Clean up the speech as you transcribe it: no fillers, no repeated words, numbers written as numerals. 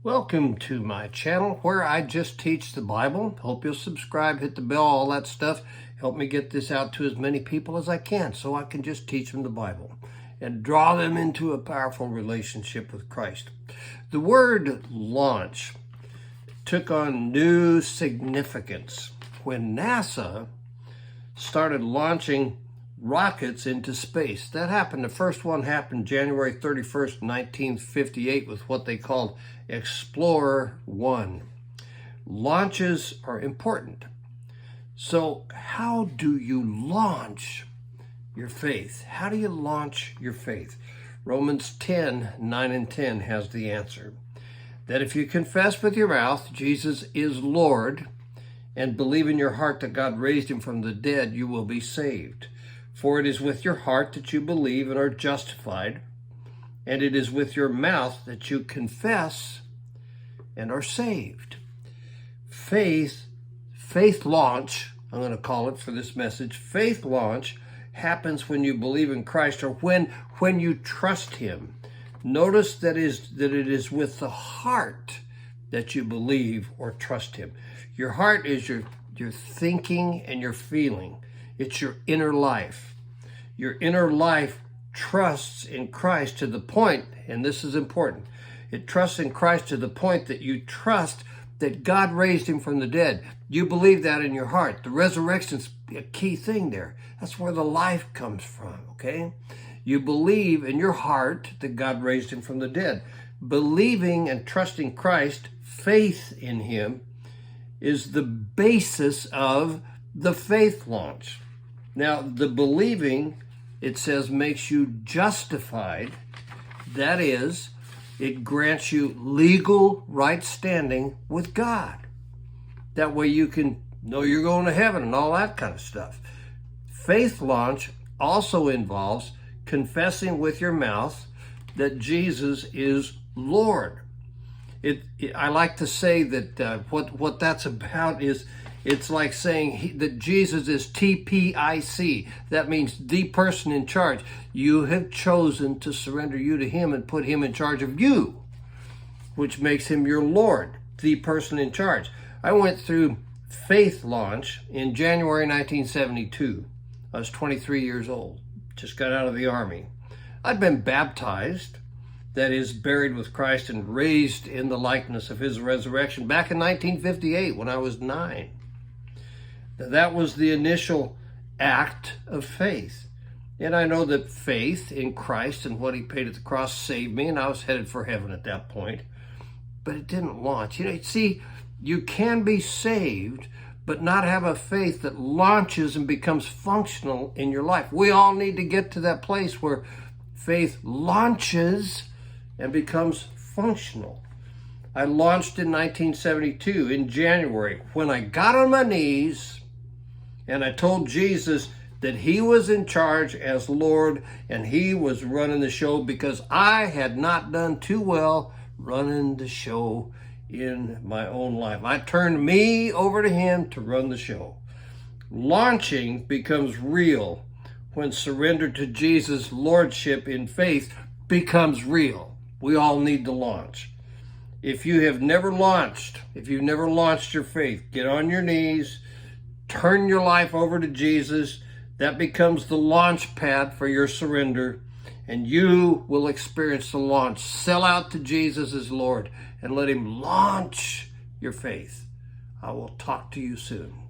Welcome to my channel where I just teach the Bible. Hope you'll subscribe, hit the bell, all that stuff. Help me get this out to as many people as I can so I can just teach them the Bible and draw them into a powerful relationship with Christ. The word launch took on new significance when NASA started launching rockets into space. That happened. The first one happened January 31st, 1958 with what they called Explorer 1. Launches are important. So how do you launch your faith? How do you launch your faith? Romans 10:9 and 10 has the answer. That if you confess with your mouth Jesus is Lord and believe in your heart that God raised him from the dead, you will be saved. For it is with your heart that you believe and are justified, and it is with your mouth that you confess and are saved. Faith launch, I'm going to call it for this message, faith launch happens when you believe in Christ or when you trust him. Notice that it is with the heart that you believe or trust him. Your heart is your thinking and your feeling. It's your inner life. Your inner life trusts in Christ to the point, and this is important, it trusts in Christ to the point that you trust that God raised him from the dead. You believe that in your heart. The resurrection's a key thing there. That's where the life comes from, okay? You believe in your heart that God raised him from the dead. Believing and trusting Christ, faith in him, is the basis of the faith launch. Now, the believing, it says, makes you justified. That is, it grants you legal right standing with God. That way you can know you're going to heaven and all that kind of stuff. Faith launch also involves confessing with your mouth that Jesus is Lord. I like to say that what that's about is, it's like saying that Jesus is TPIC. That means the person in charge. You have chosen to surrender you to him and put him in charge of you, which makes him your Lord, the person in charge. I went through faith launch in January 1972. I was 23 years old, just got out of the Army. I'd been baptized, that is, buried with Christ and raised in the likeness of his resurrection back in 1958 when I was 9. That was the initial act of faith. And I know that faith in Christ and what he paid at the cross saved me, and I was headed for heaven at that point. But it didn't launch. See, you can be saved, but not have a faith that launches and becomes functional in your life. We all need to get to that place where faith launches and becomes functional. I launched in 1972 in January when I got on my knees and I told Jesus that he was in charge as Lord and he was running the show because I had not done too well running the show in my own life. I turned me over to him to run the show. Launching becomes real when surrender to Jesus' lordship in faith becomes real. We all need to launch. If you've never launched your faith, get on your knees, turn your life over to Jesus. That becomes the launch pad for your surrender, and you will experience the launch. Sell out to Jesus as Lord and let him launch your faith. I will talk to you soon.